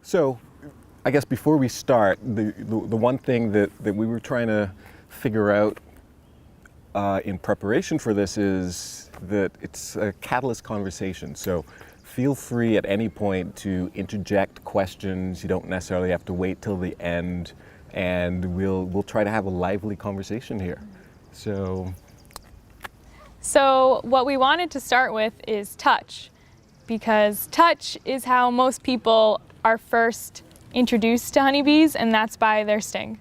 So I guess before we start, the one thing that we were trying to figure out in preparation for this is that it's a catalyst conversation. So feel free at any point to interject questions. You don't necessarily have to wait till the end, and we'll try to have a lively conversation here. So what we wanted to start with is touch, because touch is how most people are first introduced to honeybees, and that's by their sting.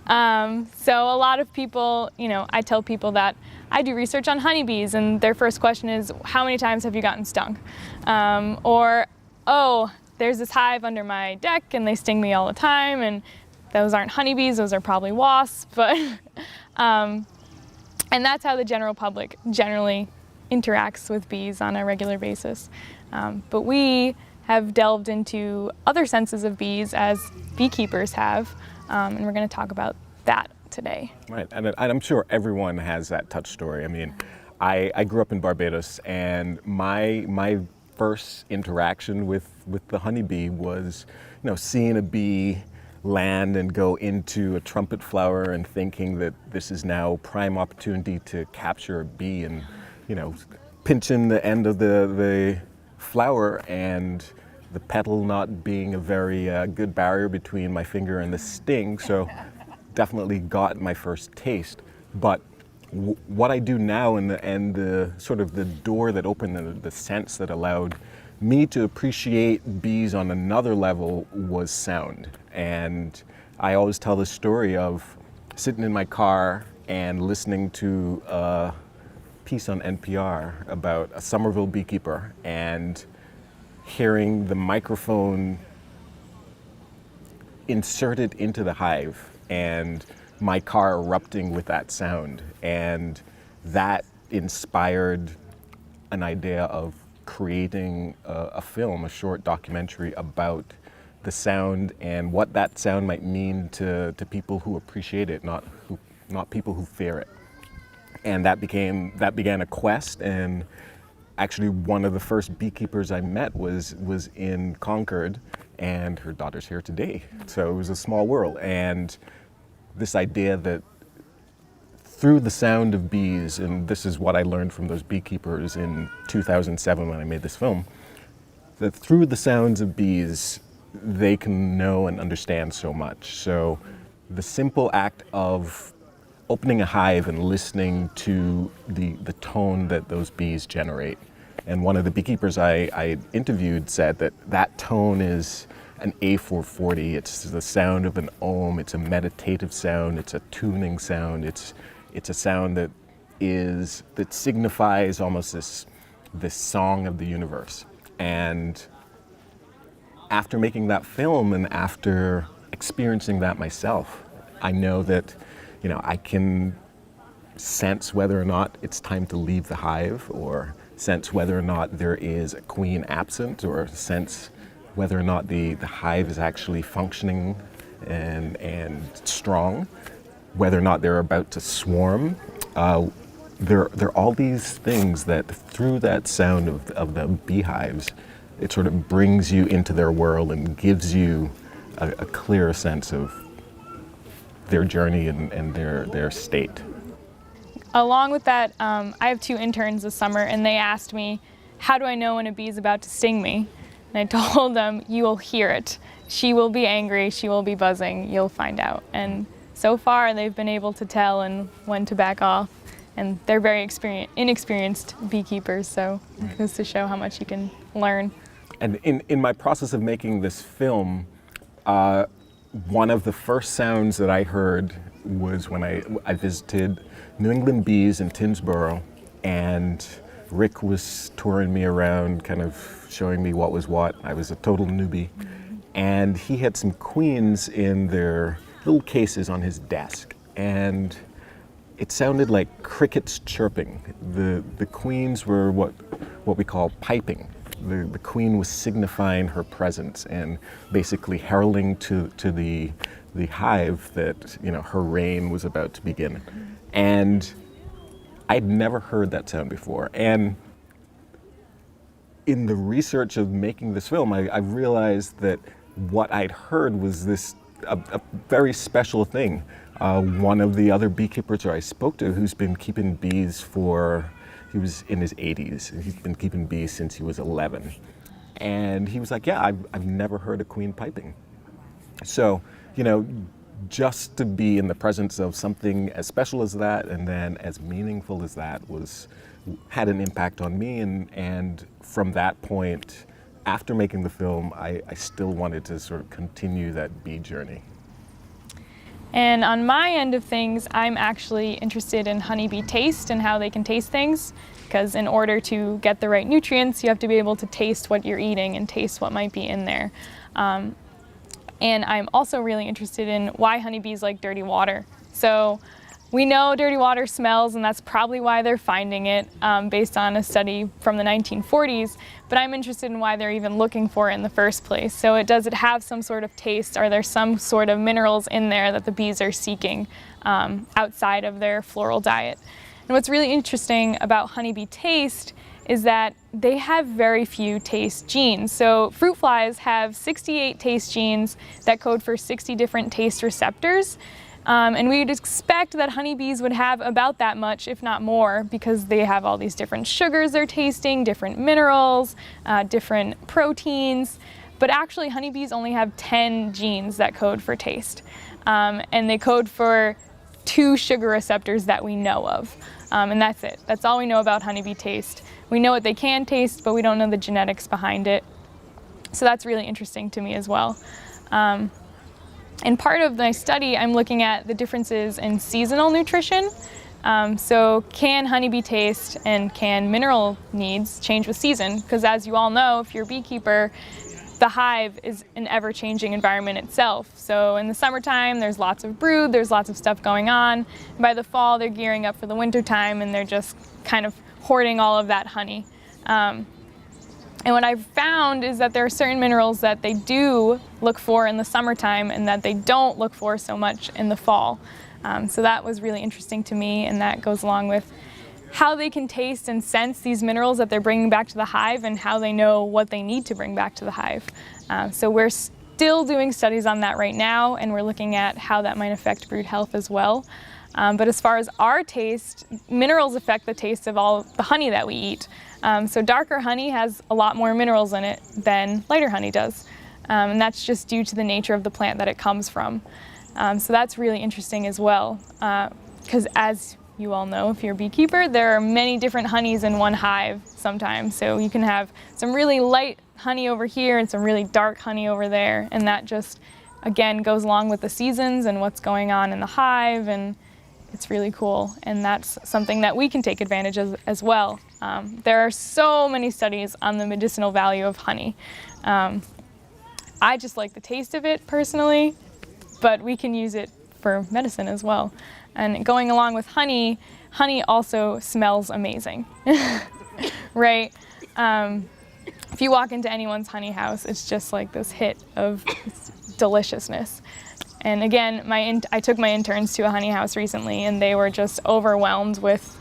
So a lot of people, I tell people that I do research on honeybees, and their first question is, how many times have you gotten stung? Or, oh, there's this hive under my deck and they sting me all the time, and those aren't honeybees, those are probably wasps. But, and that's how the general public generally interacts with bees on a regular basis. But we have delved into other senses of bees as beekeepers have, and we're going to talk about that today. Right, and I'm sure everyone has that touch story. I mean, I grew up in Barbados, and my first interaction with the honeybee was, seeing a bee land and go into a trumpet flower and thinking that this is now prime opportunity to capture a bee, and pinching the end of the flower and the petal not being a very good barrier between my finger and the sting. So definitely got my first taste. But what I do now, and the sort of the door that opened, the sense that allowed me to appreciate bees on another level, was sound. And I always tell the story of sitting in my car and listening to a piece on NPR about a Somerville beekeeper, and hearing the microphone inserted into the hive and my car erupting with that sound. And that inspired an idea of creating a film, a short documentary about the sound and what that sound might mean to people who appreciate it, not people who fear it. And that began a quest. And actually, one of the first beekeepers I met was in Concord, and her daughter's here today. So it was a small world. And this idea that through the sound of bees, and this is what I learned from those beekeepers in 2007 when I made this film, that through the sounds of bees, they can know and understand so much. So the simple act of opening a hive and listening to the tone that those bees generate. And one of the beekeepers I interviewed said that tone is an A440. It's the sound of an ohm. It's a meditative sound. It's a tuning sound. It's a sound that signifies almost this song of the universe. And after making that film and after experiencing that myself, I know that I can sense whether or not it's time to leave the hive, or sense whether or not there is a queen absent, or sense whether or not the hive is actually functioning and strong, whether or not they're about to swarm. There are all these things that through that sound of the beehives, it sort of brings you into their world and gives you a clearer sense of their journey and their state. Along with that, I have 2 interns this summer, and they asked me, how do I know when a bee is about to sting me? And I told them, you will hear it. She will be angry, she will be buzzing, you'll find out. And so far, they've been able to tell and when to back off. And they're very inexperienced beekeepers, so it goes to show how much you can learn. And in my process of making this film, one of the first sounds that I heard was when I visited New England Bees in Tinsboro, and Rick was touring me around, kind of showing me what was what. I was a total newbie. And he had some queens in their little cases on his desk. And it sounded like crickets chirping. The queens were what we call piping. The queen was signifying her presence and basically heralding to the hive that her reign was about to begin. And I'd never heard that sound before. And in the research of making this film, I realized that what I'd heard was a very special thing. One of the other beekeepers I spoke to, who's been keeping bees he was in his 80s, and he's been keeping bees since he was 11. And he was like, yeah, I've never heard a queen piping. So, just to be in the presence of something as special as that and then as meaningful as that had an impact on me. And from that point, after making the film, I still wanted to sort of continue that bee journey. And on my end of things, I'm actually interested in honeybee taste and how they can taste things, because in order to get the right nutrients, you have to be able to taste what you're eating and taste what might be in there. And I'm also really interested in why honeybees like dirty water. So we know dirty water smells, and that's probably why they're finding it based on a study from the 1940s, but I'm interested in why they're even looking for it in the first place. So does it have some sort of taste? Are there some sort of minerals in there that the bees are seeking outside of their floral diet? And what's really interesting about honeybee taste is that they have very few taste genes. So fruit flies have 68 taste genes that code for 60 different taste receptors. And we'd expect that honeybees would have about that much, if not more, because they have all these different sugars they're tasting, different minerals, different proteins. But actually, honeybees only have 10 genes that code for taste. And they code for 2 sugar receptors that we know of. And that's it. That's all we know about honeybee taste. We know what they can taste, but we don't know the genetics behind it. So that's really interesting to me as well. And part of my study, I'm looking at the differences in seasonal nutrition. So can honeybee taste and can mineral needs change with season? Because as you all know, if you're a beekeeper, the hive is an ever-changing environment itself. So in the summertime, there's lots of brood, there's lots of stuff going on. By the fall, they're gearing up for the wintertime, and they're just kind of hoarding all of that honey. And what I've found is that there are certain minerals that they do look for in the summertime and that they don't look for so much in the fall. So that was really interesting to me, and that goes along with how they can taste and sense these minerals that they're bringing back to the hive and how they know what they need to bring back to the hive. So we're still doing studies on that right now, and we're looking at how that might affect brood health as well. But as far as our taste, minerals affect the taste of all the honey that we eat. So darker honey has a lot more minerals in it than lighter honey does. And that's just due to the nature of the plant that it comes from. So that's really interesting as well. Because as you all know, if you're a beekeeper, there are many different honeys in one hive sometimes. So you can have some really light honey over here and some really dark honey over there. And that just, again, goes along with the seasons and what's going on in the hive. And it's really cool, and that's something that we can take advantage of as well. There are so many studies on the medicinal value of honey. I just like the taste of it personally, but we can use it for medicine as well. And going along with honey, honey also smells amazing, right? If you walk into anyone's honey house, it's just like this hit of deliciousness. And again, I took my interns to a honey house recently, and they were just overwhelmed with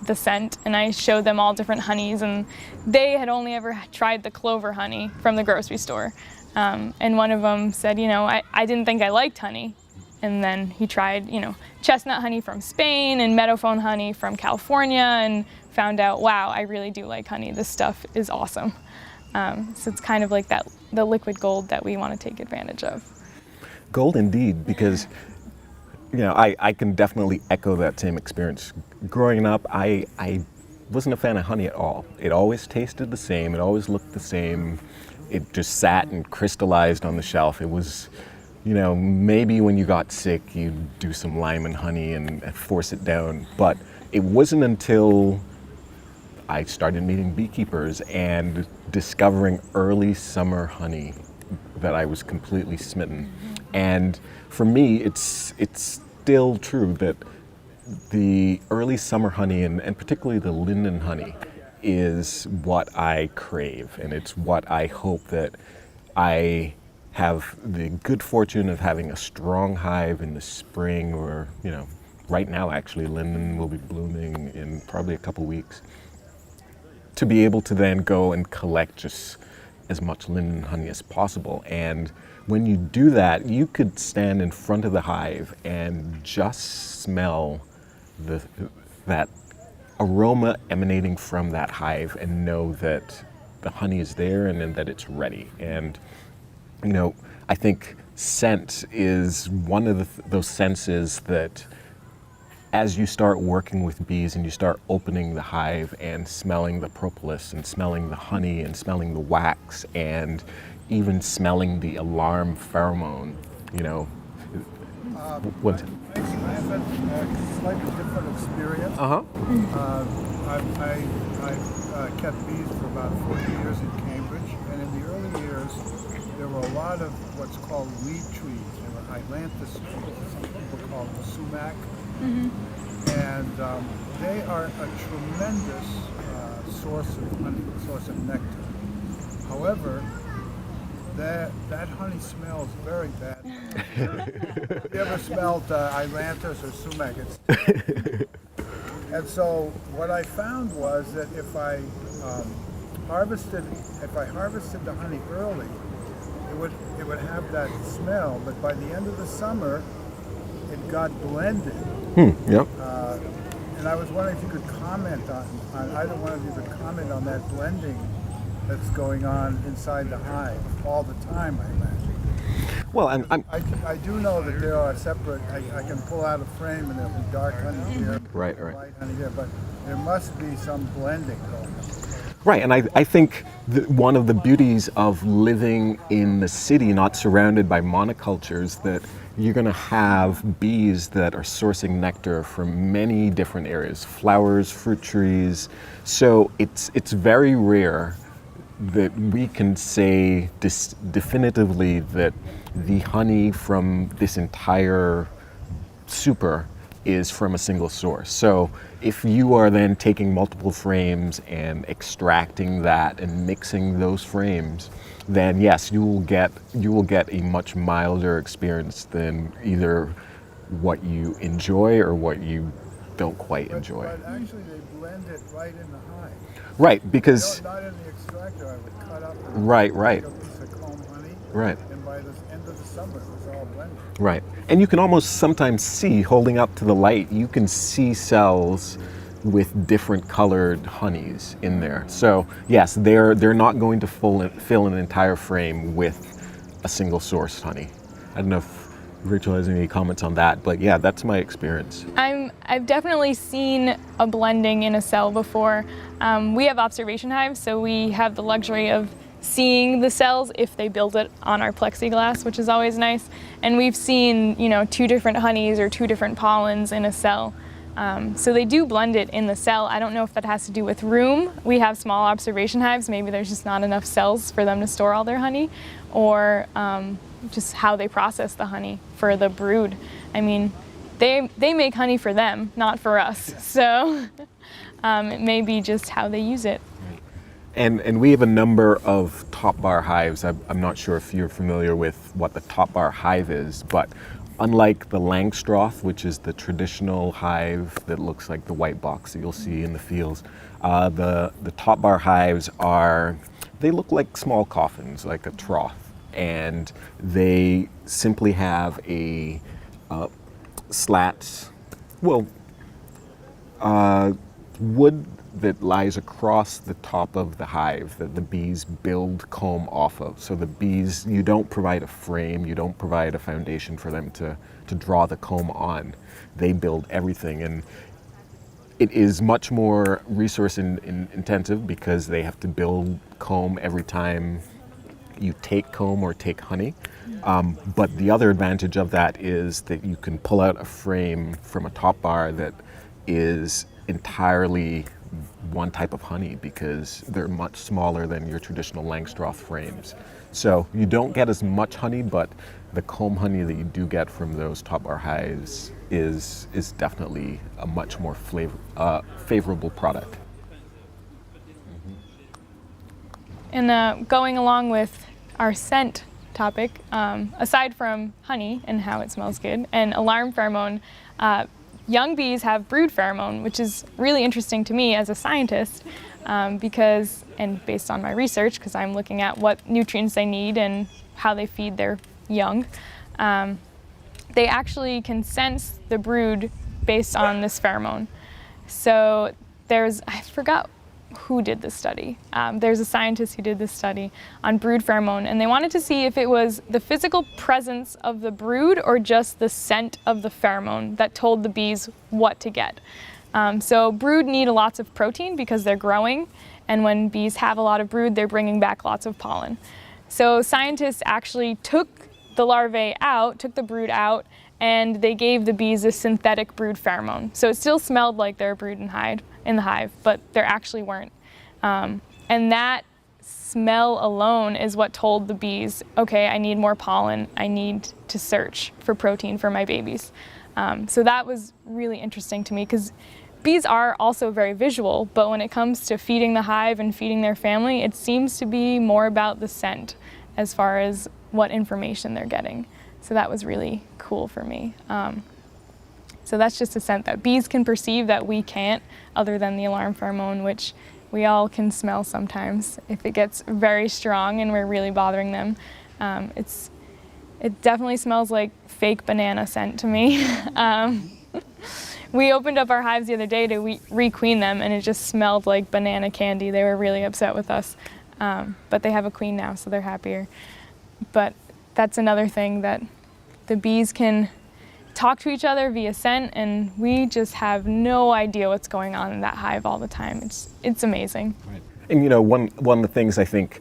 the scent. And I showed them all different honeys, and they had only ever tried the clover honey from the grocery store. And one of them said, I didn't think I liked honey. And then he tried, chestnut honey from Spain and meadowphone honey from California, and found out, wow, I really do like honey. This stuff is awesome. So it's kind of like the liquid gold that we want to take advantage of. Gold indeed, because I can definitely echo that same experience. Growing up, I wasn't a fan of honey at all. It always tasted the same, it always looked the same. It just sat and crystallized on the shelf. It was, maybe when you got sick, you'd do some lime and honey and force it down. But it wasn't until I started meeting beekeepers and discovering early summer honey that I was completely smitten. And for me, it's still true that the early summer honey, and particularly the linden honey, is what I crave, and it's what I hope that I have the good fortune of having a strong hive in the spring, or right now actually linden will be blooming in probably a couple weeks, to be able to then go and collect just as much linen honey as possible. And when you do that, you could stand in front of the hive and just smell that aroma emanating from that hive and know that the honey is there and that it's ready. And you know, I think scent is one of those senses that as you start working with bees and you start opening the hive and smelling the propolis and smelling the honey and smelling the wax and even smelling the alarm pheromone, you know, what? I have a slightly different experience. I've kept bees for about 40 years in Cambridge, and in the early years, there were a lot of what's called weed trees. There were hyalanthus trees, some people call them sumac. And they are a tremendous source of honey, source of nectar. However, that honey smells very bad. You ever smelled hyalanthus or sumac? And so what I found was that if I harvested the honey early, it would have that smell. But by the end of the summer, it got blended. Yep. And I was wondering if you could comment on either one of you could comment on that blending that's going on inside the hive all the time, I imagine. Well, I do know that there are separate, I can pull out a frame and there'll be dark honey here, Right. light honey here, but there must be some blending going on. Right, and I think that one of the beauties of living in the city, not surrounded by monocultures, that you're going to have bees that are sourcing nectar from many different areas, flowers, fruit trees. So it's very rare that we can say definitively that the honey from this entire super is from a single source. So if you are then taking multiple frames and extracting that and mixing those frames, then yes, you will get a much milder experience than either what you enjoy or what you don't quite enjoy. But actually they blend it right in the hive. Right, because Not in the extractor, I would cut up Right. a piece of comb honey. Right. And by the end of the summer, it was all blended. Right. And you can almost sometimes see, holding up to the light, you can see cells with different colored honeys in there. So yes, they're not going to fill an entire frame with a single source honey. I don't know if Rachel has any comments on that, but yeah, that's my experience. I've definitely seen a blending in a cell before. We have observation hives, so we have the luxury of seeing the cells if they build it on our plexiglass, which is always nice. And we've seen, two different honeys or two different pollens in a cell. So they do blend it in the cell. I don't know if that has to do with room. We have small observation hives. Maybe there's just not enough cells for them to store all their honey, or just how they process the honey for the brood. I mean, they make honey for them, not for us. So it may be just how they use it. And we have a number of top bar hives. I'm not sure if you're familiar with what the top bar hive is, but unlike the Langstroth, which is the traditional hive that looks like the white box that you'll see in the fields, the top bar hives they look like small coffins, like a trough, and they simply have a wood that lies across the top of the hive that the bees build comb off of. So the bees, you don't provide a frame, you don't provide a foundation for them to draw the comb on. They build everything, and it is much more resource intensive because they have to build comb every time you take comb or take honey. But the other advantage of that is that you can pull out a frame from a top bar that is entirely one type of honey because they're much smaller than your traditional Langstroth frames. So you don't get as much honey, but the comb honey that you do get from those top bar hives is definitely a much more favorable product. And going along with our scent topic, aside from honey and how it smells good, and alarm pheromone, young bees have brood pheromone, which is really interesting to me as a scientist. because, and based on my research, because I'm looking at what nutrients they need and how they feed their young, they actually can sense the brood based on this pheromone. So I forgot who did this study. There's a scientist who did this study on brood pheromone, and they wanted to see if it was the physical presence of the brood or just the scent of the pheromone that told the bees what to get. So brood need lots of protein because they're growing, and when bees have a lot of brood, they're bringing back lots of pollen. So scientists actually took the larvae out, took the brood out, and they gave the bees a synthetic brood pheromone. So it still smelled like they were brood in the hive, but there actually weren't. And that smell alone is what told the bees, okay, I need more pollen, I need to search for protein for my babies. So that was really interesting to me, because bees are also very visual, but when it comes to feeding the hive and feeding their family, it seems to be more about the scent as far as what information they're getting. So that was really cool for me. So that's just a scent that bees can perceive that we can't, other than the alarm pheromone, which we all can smell sometimes if it gets very strong and we're really bothering them. It definitely smells like fake banana scent to me. We opened up our hives the other day to re-queen them, and it just smelled like banana candy. They were really upset with us. But they have a queen now, so they're happier. But that's another thing, that the bees can talk to each other via scent, and we just have no idea what's going on in that hive all the time. It's amazing. Right. And you know, one of the things I think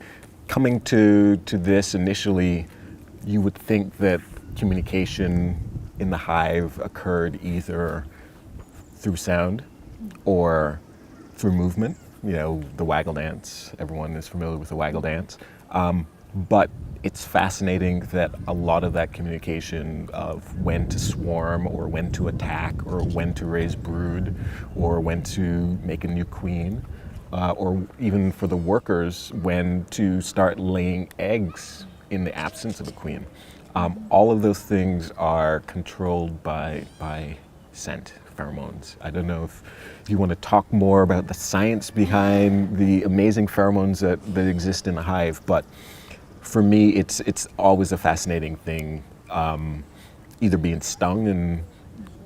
coming to this initially, you would think that communication in the hive occurred either through sound or through movement. You know, the waggle dance, everyone is familiar with the waggle dance. But it's fascinating that a lot of that communication of when to swarm or when to attack or when to raise brood or when to make a new queen, or even for the workers, when to start laying eggs in the absence of a queen. All of those things are controlled by scent, pheromones. I don't know if you want to talk more about the science behind the amazing pheromones that exist in the hive, but for me, it's always a fascinating thing, either being stung and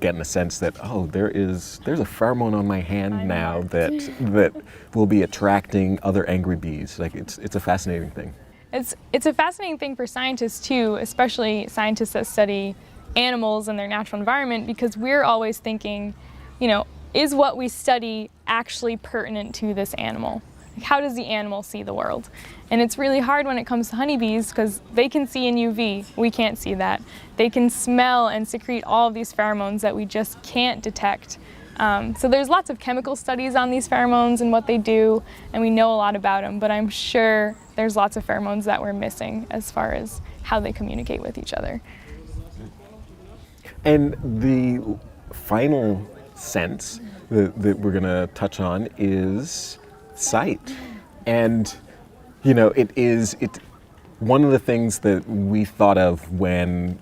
getting a sense that, oh, there's a pheromone on my hand now that will be attracting other angry bees. Like it's a fascinating thing. It's a fascinating thing for scientists too, especially scientists that study animals and their natural environment, because we're always thinking, you know, is what we study actually pertinent to this animal? Like, how does the animal see the world? And it's really hard when it comes to honeybees, because they can see in UV, we can't see that. They can smell and secrete all of these pheromones that we just can't detect. So there's lots of chemical studies on these pheromones and what they do, and we know a lot about them, but I'm sure there's lots of pheromones that we're missing as far as how they communicate with each other. And the final sense that we're going to touch on is sight. And, you know, it's one of the things that we thought of when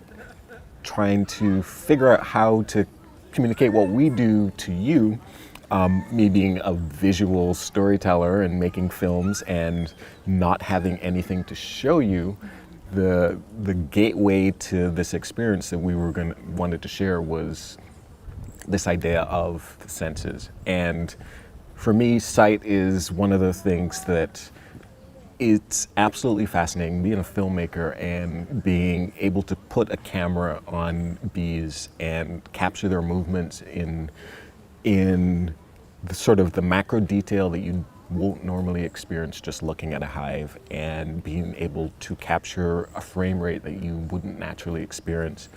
trying to figure out how to communicate what we do to you, me being a visual storyteller and making films and not having anything to show you. The gateway to this experience that we wanted to share was this idea of the senses. And for me, sight is one of those things that it's absolutely fascinating, being a filmmaker and being able to put a camera on bees and capture their movements in the sort of the macro detail that you won't normally experience just looking at a hive, and being able to capture a frame rate that you wouldn't naturally experience.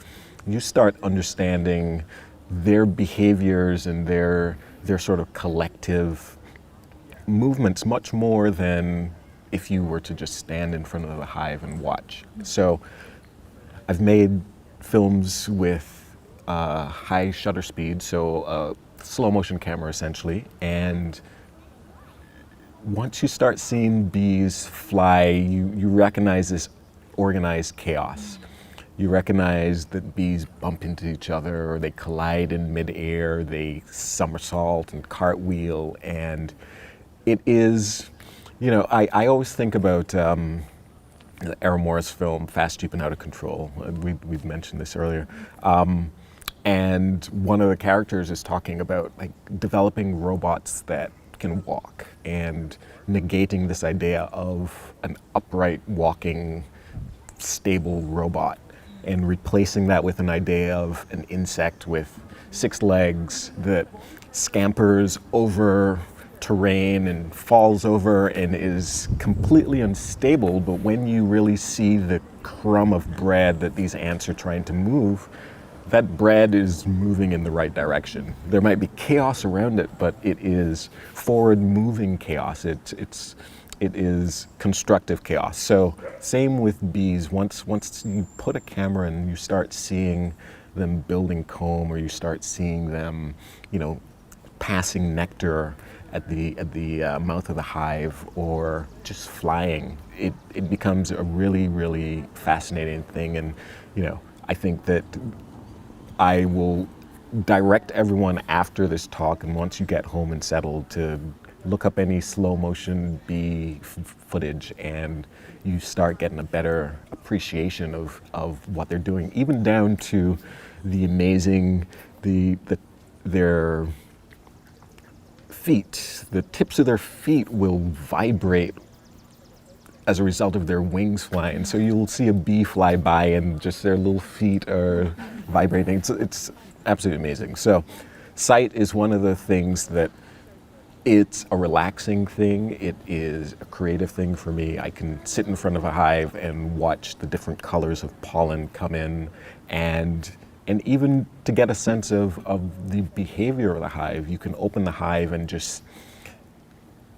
You start understanding their behaviors and their sort of collective movements much more than if you were to just stand in front of the hive and watch. So I've made films with high shutter speed, so a slow motion camera essentially, and once you start seeing bees fly, you recognize this organized chaos. You recognize that bees bump into each other, or they collide in midair, they somersault and cartwheel, and it is, I always think about the Errol Morris film, Fast, Cheap, and Out of Control. We've mentioned this earlier. And one of the characters is talking about like developing robots that can walk and negating this idea of an upright walking stable robot and replacing that with an idea of an insect with 6 legs that scampers over terrain and falls over and is completely unstable, but when you really see the crumb of bread that these ants are trying to move, that bread is moving in the right direction. There might be chaos around it, but it is forward-moving chaos. It is constructive chaos. So same with bees. Once you put a camera and you start seeing them building comb, or you start seeing them, passing nectar at the mouth of the hive, or just flying, it becomes a really, really fascinating thing. And I think that I will direct everyone after this talk, and once you get home and settled, to look up any slow motion bee footage, and you start getting a better appreciation of what they're doing, even down to the amazing, their feet, the tips of their feet will vibrate as a result of their wings flying. So you'll see a bee fly by and just their little feet are vibrating. It's absolutely amazing. So sight is one of the things that it's a relaxing thing. It is a creative thing for me. I can sit in front of a hive and watch the different colors of pollen come in, and even to get a sense of the behavior of the hive. You can open the hive and just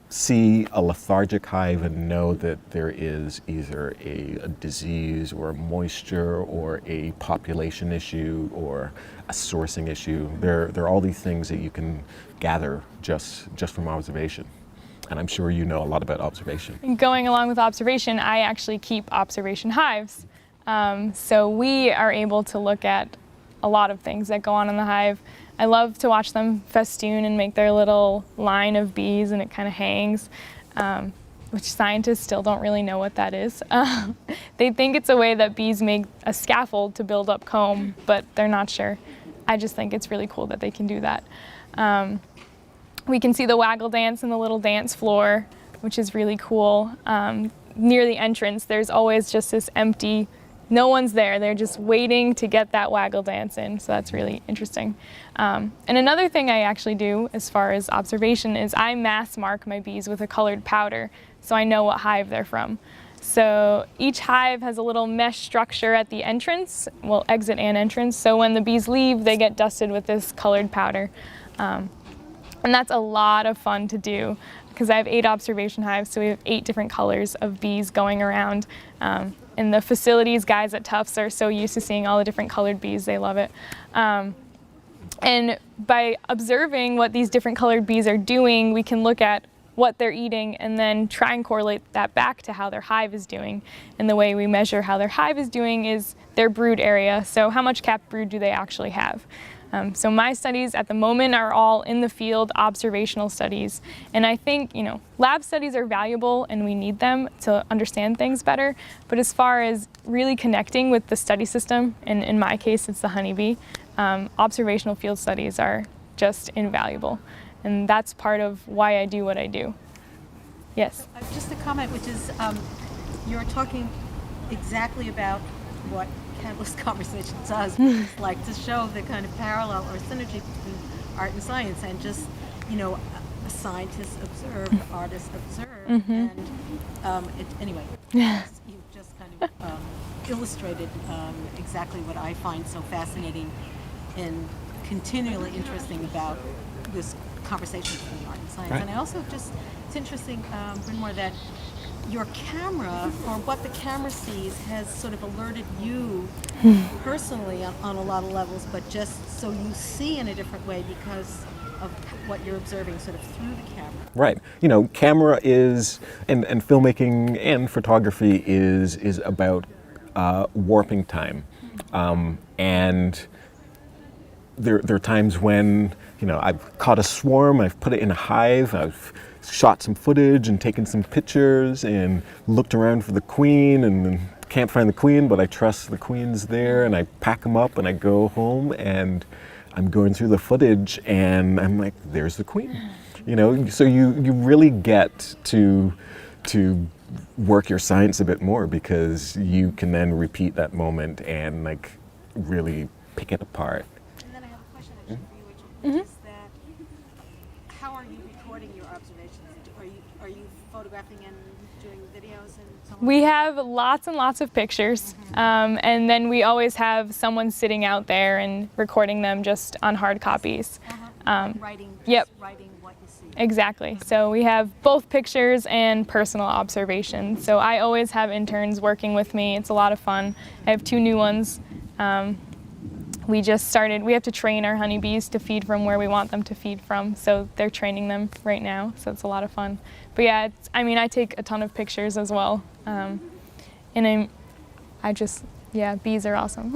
see a lethargic hive and know that there is either a disease or a moisture or a population issue or a sourcing issue. There are all these things that you can gather just from observation. And I'm sure you know a lot about observation. And going along with observation, I actually keep observation hives. So we are able to look at a lot of things that go on in the hive. I love to watch them festoon and make their little line of bees, and it kind of hangs, which scientists still don't really know what that is. They think it's a way that bees make a scaffold to build up comb, but they're not sure. I just think it's really cool that they can do that. We can see the waggle dance and the little dance floor, which is really cool. Near the entrance, there's always just this empty, no one's there. They're just waiting to get that waggle dance in, so that's really interesting. And another thing I actually do as far as observation is I mass mark my bees with a colored powder, so I know what hive they're from. So each hive has a little mesh structure at the entrance, well, exit and entrance, so when the bees leave, they get dusted with this colored powder. And that's a lot of fun to do, because I have 8 observation hives, so we have 8 different colors of bees going around. And the facilities guys at Tufts are so used to seeing all the different colored bees, they love it. And by observing what these different colored bees are doing, we can look at what they're eating and then try and correlate that back to how their hive is doing. And the way we measure how their hive is doing is their brood area. So how much capped brood do they actually have? So my studies at the moment are all in the field observational studies. And I think, lab studies are valuable and we need them to understand things better. But as far as really connecting with the study system, and in my case, it's the honeybee, observational field studies are just invaluable. And that's part of why I do what I do. Yes? Just a comment, which is, you're talking exactly about what Catalyst Conversation does, like to show the kind of parallel or synergy between art and science, and just, scientists observe, artists observe, and anyway, you've just kind of illustrated exactly what I find so fascinating and continually interesting about this conversation between art and science. Right. And I also it's interesting, Brynmore, that your camera, or what the camera sees, has sort of alerted you personally on a lot of levels, but just so you see in a different way because of what you're observing sort of through the camera. Right. Camera is, and filmmaking and photography is about warping time. And there are times when, I've caught a swarm, I've put it in a hive, I've shot some footage and taken some pictures and looked around for the queen and can't find the queen, but I trust the queen's there, and I pack them up and I go home and I'm going through the footage and I'm like, there's the queen. You know, so you really get to work your science a bit more, because you can then repeat that moment and like really pick it apart. And then I have a question actually for you, Rachel, which is that how are you recording your observations? Are you photographing and doing videos and so on? We have lots and lots of pictures, and then we always have someone sitting out there and recording them just on hard copies. Writing, Yep. writing what you see. Exactly. So we have both pictures and personal observations. So I always have interns working with me. It's a lot of fun. I have 2 new ones. We just started, we have to train our honeybees to feed from where we want them to feed from. So they're training them right now. So it's a lot of fun. But yeah, I take a ton of pictures as well. And bees are awesome.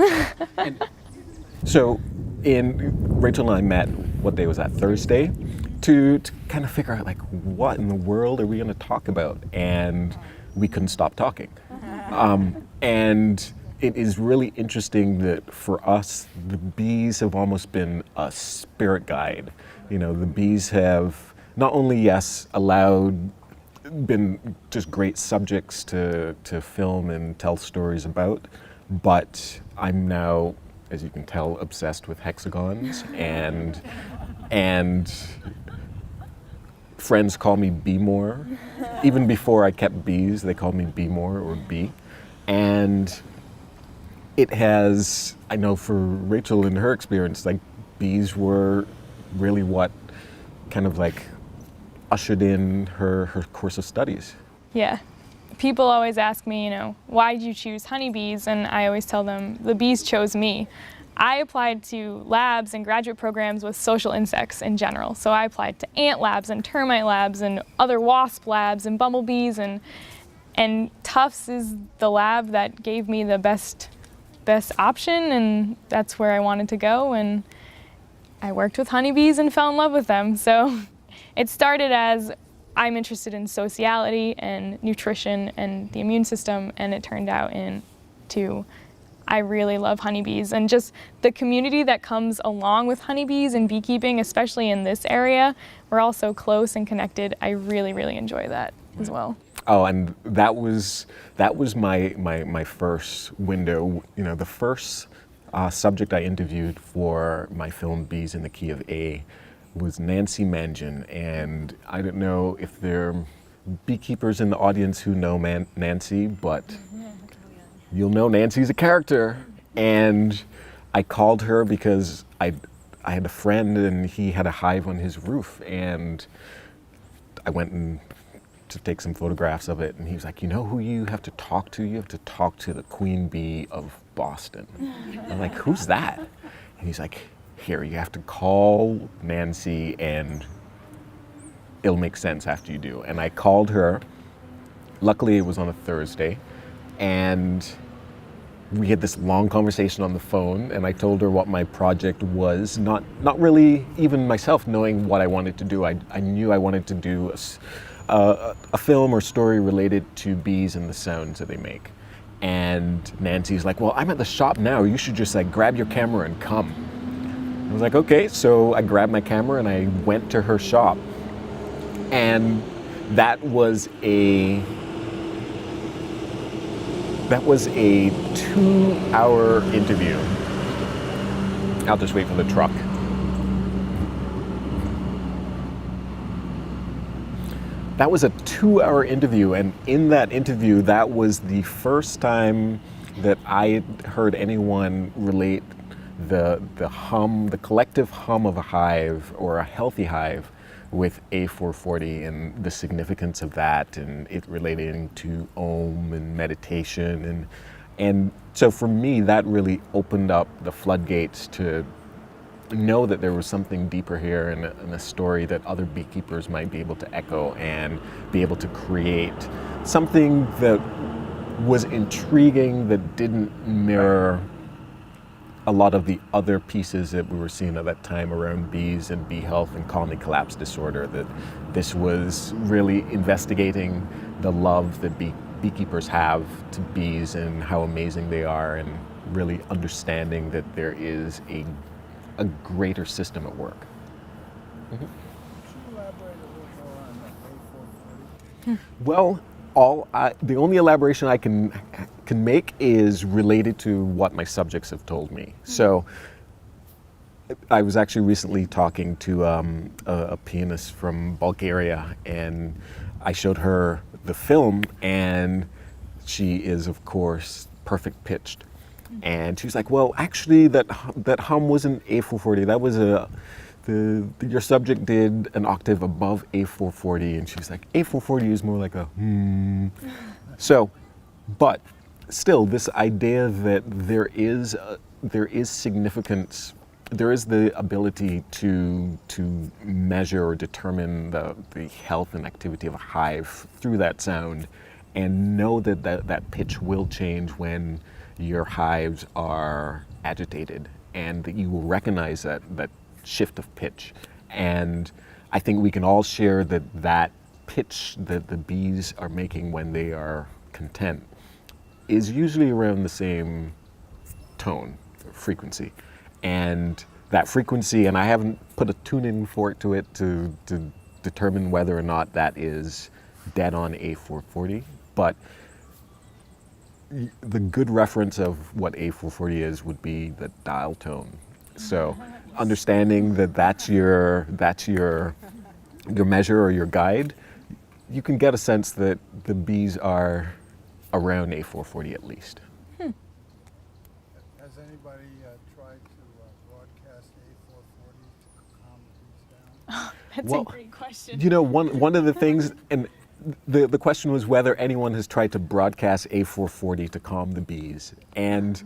So Rachel and I met, what day was that, Thursday, to kind of figure out like what in the world are we going to talk about, and we couldn't stop talking. And it is really interesting that for us, the bees have almost been a spirit guide. You know, the bees have not only, yes, been just great subjects to film and tell stories about, but I'm now, as you can tell, obsessed with hexagons, and friends call me BeesBrynmore. Even before I kept bees, they called me BeesBrynmore or Bee. And it has, I know for Rachel in her experience, like bees were really what kind of like ushered in her course of studies. Yeah. People always ask me, why did you choose honeybees? And I always tell them, the bees chose me. I applied to labs and graduate programs with social insects in general. So I applied to ant labs and termite labs and other wasp labs and bumblebees, and Tufts is the lab that gave me the best option, and that's where I wanted to go. And I worked with honeybees and fell in love with them. So it started as I'm interested in sociality and nutrition and the immune system, and it turned out into I really love honeybees and just the community that comes along with honeybees and beekeeping, especially in this area. We're all so close and connected. I really, really enjoy that as well. Oh, and that was my first window. You know, the first subject I interviewed for my film Bees in the Key of A was Nancy Mangin, and I don't know if there are beekeepers in the audience who know Nancy, but you'll know Nancy's a character. And I called her because I had a friend and he had a hive on his roof, and I went to take some photographs of it, and he was like, you know who you have to talk to? You have to talk to the queen bee of Boston. I'm like, who's that? And he's like, here, you have to call Nancy and it'll make sense after you do. And I called her. Luckily, it was on a Thursday, and we had this long conversation on the phone, and I told her what my project was, not really even myself knowing what I wanted to do. I knew I wanted to do a film or story related to bees and the sounds that they make. And Nancy's like, well, I'm at the shop now. You should just like grab your camera and come. I was like, okay. So I grabbed my camera and I went to her shop. And that was a 2-hour interview. I'll just wait for the truck. That was a 2-hour interview, and in that interview, that was the first time that I heard anyone relate the collective hum of a hive or a healthy hive with A440 and the significance of that, and it relating to Om and meditation, and so for me that really opened up the floodgates to know that there was something deeper here and a story that other beekeepers might be able to echo and be able to create something that was intriguing, that didn't mirror a lot of the other pieces that we were seeing at that time around bees and bee health and colony collapse disorder, that this was really investigating the love that beekeepers have to bees and how amazing they are, and really understanding that there is a greater system at work. Could you elaborate a little more on the A440? Well, the only elaboration I can make is related to what my subjects have told me. So I was actually recently talking to a pianist from Bulgaria, and I showed her the film, and she is, of course, perfect pitched. And she was like, well, actually, that hum wasn't A440. That was your subject did an octave above A440, and she's like, A440 is more like a hmm. So, but still, this idea that there is significance, there is the ability to measure or determine the health and activity of a hive through that sound, and know that pitch will change when your hives are agitated, and that you will recognize that shift of pitch. And I think we can all share that pitch that the bees are making when they are content is usually around the same tone, frequency. And that frequency, and I haven't put a tuning fork to it to determine whether or not that is dead on A440, but the good reference of what A440 is would be the dial tone. So understanding that that's your measure or your guide, you can get a sense that the bees are around A440 at least. Has anybody tried to broadcast A440 to calm the bees down? That's Well, a great question. You know, one of the things, and the question was whether anyone has tried to broadcast A440 to calm the bees. And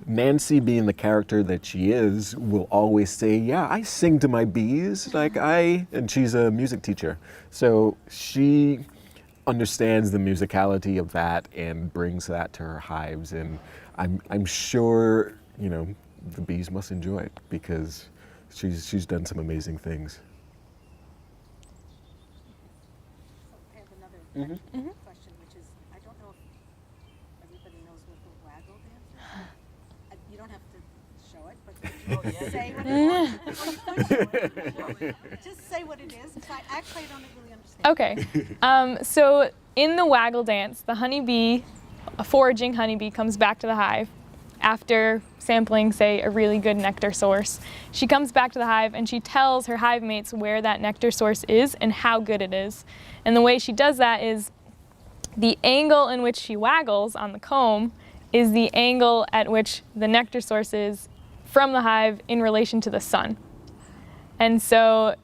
Nancy, being the character that she is, will always say, yeah, I sing to my bees, and she's a music teacher. So she understands the musicality of that and brings that to her hives. And I'm sure, you know, the bees must enjoy it, because she's done some amazing things. I have another question, which is, I don't know if everybody knows what the waggle dance is. You don't have to show it, but say what it is. Just say what it is, because I actually don't really understand. Okay, so in the waggle dance, the honeybee, a foraging honeybee, comes back to the hive after sampling, say, a really good nectar source. She comes back to the hive and she tells her hive mates where that nectar source is and how good it is. And the way she does that is the angle in which she waggles on the comb is the angle at which the nectar source is from the hive in relation to the sun. And so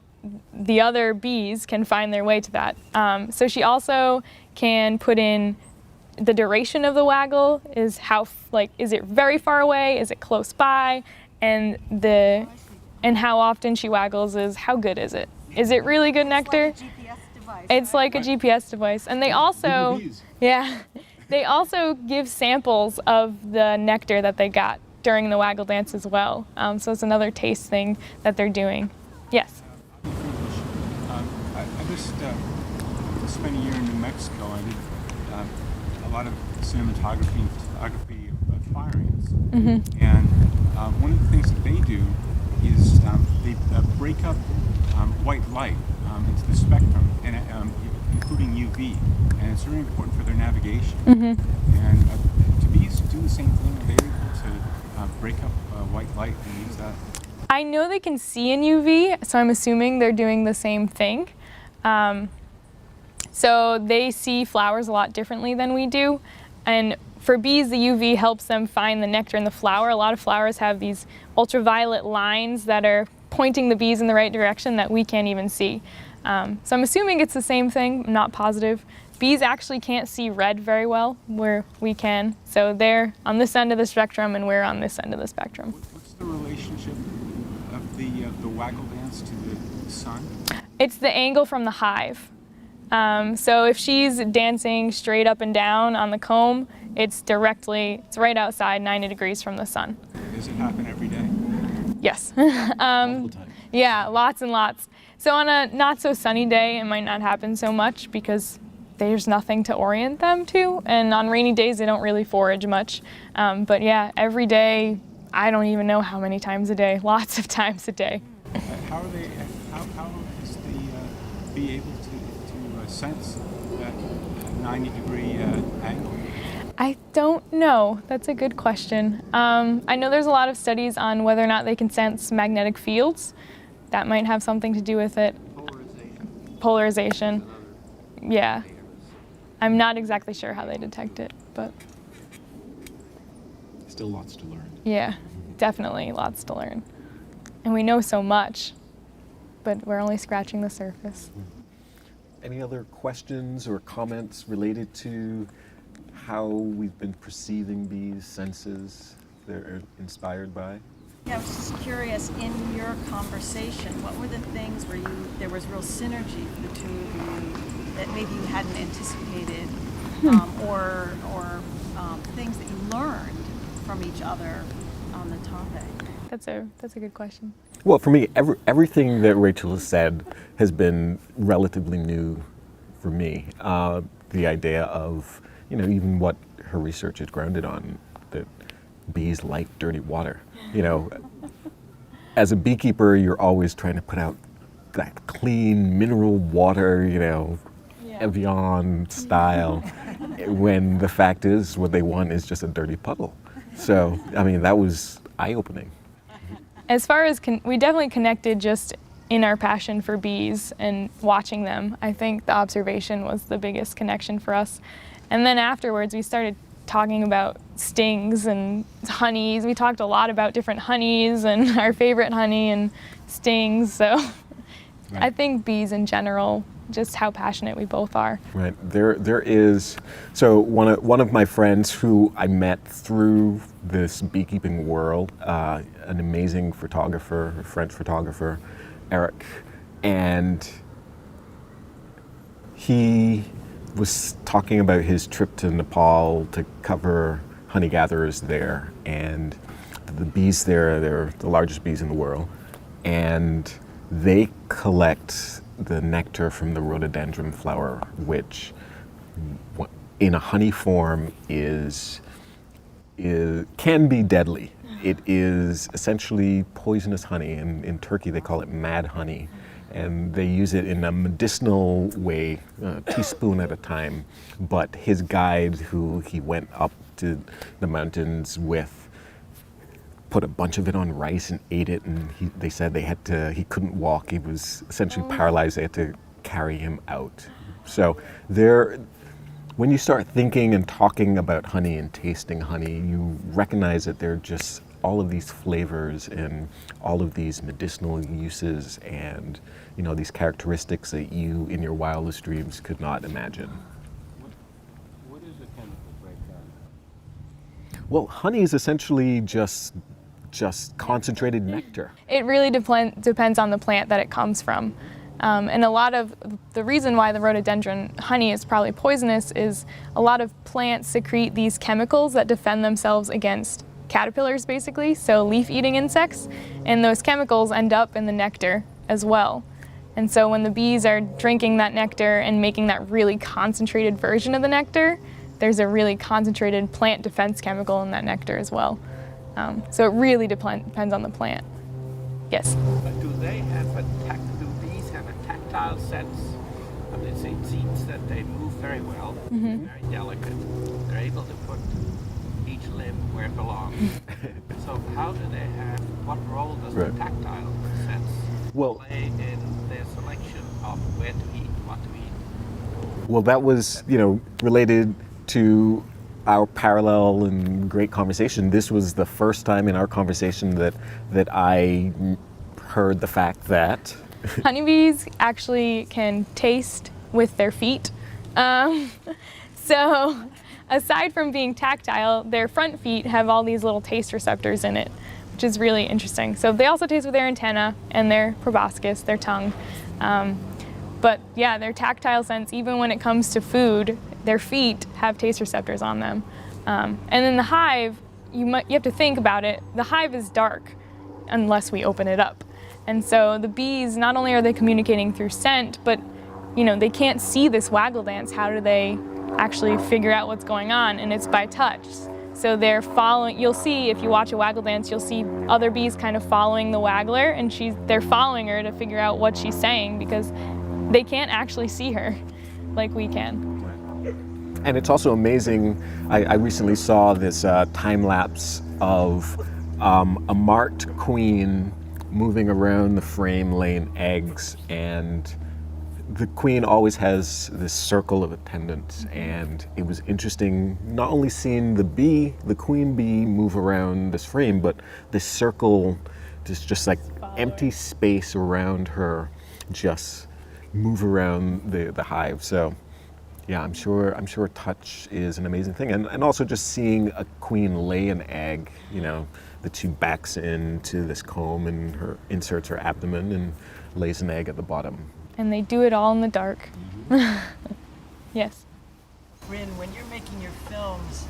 the other bees can find their way to that. So she also can put in the duration of the waggle, is how, is it very far away, is it close by, and how often she waggles is how good is it. Is it really good nectar? It's like a GPS device. And they also, they also give samples of the nectar that they got during the waggle dance as well. So it's another taste thing that they're doing. Yes? I just spent a year in New Mexico. I did a lot of cinematography and photography of firings. Mm-hmm. And one of the things that they do is they break up white light into the spectrum, and including UV, and it's very important for their navigation. Mm-hmm. And do bees do the same thing? Are they able to break up white light and use that? I know they can see in UV, so I'm assuming they're doing the same thing. So they see flowers a lot differently than we do. And for bees, the UV helps them find the nectar in the flower. A lot of flowers have these ultraviolet lines that are pointing the bees in the right direction that we can't even see. So I'm assuming it's the same thing, I'm not positive. Bees actually can't see red very well where we can. So they're on this end of the spectrum and we're on this end of the spectrum. What's the relationship of the waggle dance to the sun? It's the angle from the hive. So if she's dancing straight up and down on the comb, it's right outside 90 degrees from the sun. Does it happen every Yes. Multiple times. Yeah, lots and lots. So on a not so sunny day, it might not happen so much because there's nothing to orient them to. And on rainy days, they don't really forage much. But yeah, every day, I don't even know how many times a day, lots of times a day. How are they? How is the bee able to sense that 90-degree angle? I don't know. That's a good question. I know there's a lot of studies on whether or not they can sense magnetic fields. That might have something to do with it. Polarization. Yeah. I'm not exactly sure how they detect it, but Still lots to learn. yeah, definitely lots to learn. And we know so much, but we're only scratching the surface. Any other questions or comments related to how we've been perceiving bees, senses they're inspired by? Yeah, I was just curious, in your conversation, what were the things where there was real synergy for the two of you that maybe you hadn't anticipated, or things that you learned from each other on the topic? That's a good question. Well, for me, everything that Rachael has said has been relatively new for me. The idea of, even what her research is grounded on, that bees like dirty water. As a beekeeper, you're always trying to put out that clean mineral water, Evian style, when the fact is what they want is just a dirty puddle. So, that was eye-opening. As far as we definitely connected just in our passion for bees and watching them. I think the observation was the biggest connection for us. And then afterwards we started talking about stings and honeys. We talked a lot about different honeys and our favorite honey and stings. So right. I think bees in general, just how passionate we both are. Right. There is, so one of my friends who I met through this beekeeping world, an amazing photographer, a French photographer, Eric, and he was talking about his trip to Nepal to cover honey gatherers there, and the bees there, they're the largest bees in the world, and they collect the nectar from the rhododendron flower, which in a honey form can be deadly. It is essentially poisonous honey. In Turkey they call it mad honey, and they use it in a medicinal way, a teaspoon at a time. But his guide, who he went up to the mountains with, put a bunch of it on rice and ate it, and they said he couldn't walk. He was essentially paralyzed. They had to carry him out. So when you start thinking and talking about honey and tasting honey, you recognize that there are just all of these flavors and all of these medicinal uses and these characteristics that you in your wildest dreams could not imagine. What is the chemical breakdown? Well, honey is essentially just concentrated nectar. It really depends on the plant that it comes from. And a lot of the reason why the rhododendron honey is probably poisonous is a lot of plants secrete these chemicals that defend themselves against caterpillars, basically, so leaf-eating insects, and those chemicals end up in the nectar as well. And so when the bees are drinking that nectar and making that really concentrated version of the nectar, there's a really concentrated plant defense chemical in that nectar as well. So it really depends on the plant. Yes? But do bees have a tactile sense? I mean, it seems that they move very well, very delicate. They're able to put each limb where it belongs. So how do they what role does the tactile sense play in their selection of where to eat, what to eat? Well, that was, related to our parallel and great conversation. This was the first time in our conversation that I heard the fact that honeybees actually can taste with their feet. So aside from being tactile, their front feet have all these little taste receptors in it, which is really interesting. So they also taste with their antenna and their proboscis, their tongue. But yeah, their tactile sense, even when it comes to food, their feet have taste receptors on them. And in the hive, you have to think about it. The hive is dark, unless we open it up. And so the bees, not only are they communicating through scent, but they can't see this waggle dance. How do they actually figure out what's going on? And it's by touch. So they're following, you'll see if you watch a waggle dance, you'll see other bees kind of following the waggler, and they're following her to figure out what she's saying because they can't actually see her like we can. And it's also amazing, I recently saw this time lapse of a marked queen moving around the frame laying eggs, and the queen always has this circle of attendants, and it was interesting not only seeing the queen bee move around this frame, but this circle, just like empty space around her, just move around the hive. So yeah, I'm sure touch is an amazing thing, and also just seeing a queen lay an egg, that she backs into this comb and inserts her abdomen and lays an egg at the bottom. And they do it all in the dark. Yes. Bryn, when you're making your films,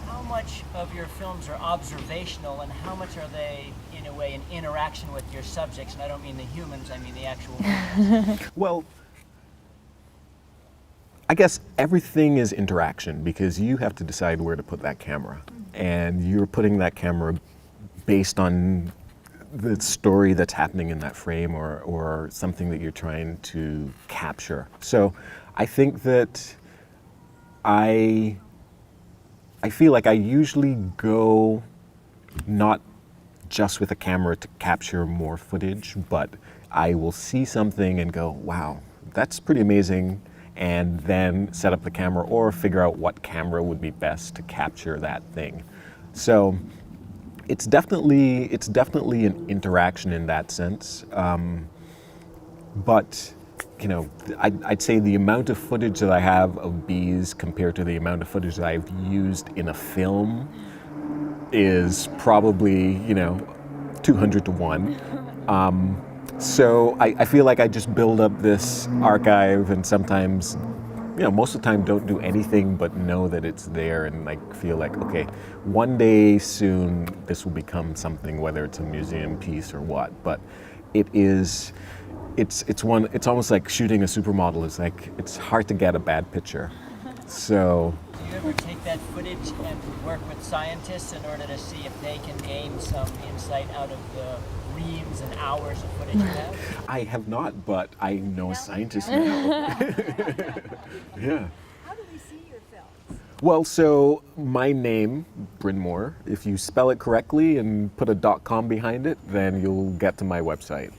how much of your films are observational and how much are they, in a way, an interaction with your subjects? And I don't mean the humans, I mean the actual humans. Well, I guess everything is interaction because you have to decide where to put that camera. And you're putting that camera based on the story that's happening in that frame or something that you're trying to capture. So I think that I feel like I usually go not just with a camera to capture more footage, but I will see something and go, wow, that's pretty amazing, and then set up the camera or figure out what camera would be best to capture that thing. So it's definitely an interaction in that sense, but I'd say the amount of footage that I have of bees compared to the amount of footage that I've used in a film is probably 200 to 1. So I feel like I just build up this archive, and sometimes most of the time don't do anything but know that it's there, and feel like, okay, one day soon this will become something, whether it's a museum piece or what. But it's almost like shooting a supermodel. It's hard to get a bad picture. So Do you ever take that footage and work with scientists in order to see if they can gain some insight out of the reams and hours of footage you have? I have not, but I know a scientist now. Yeah. How do we see your films? Well, so my name, Brynmore, if you spell it correctly and put a .com behind it, then you'll get to my website.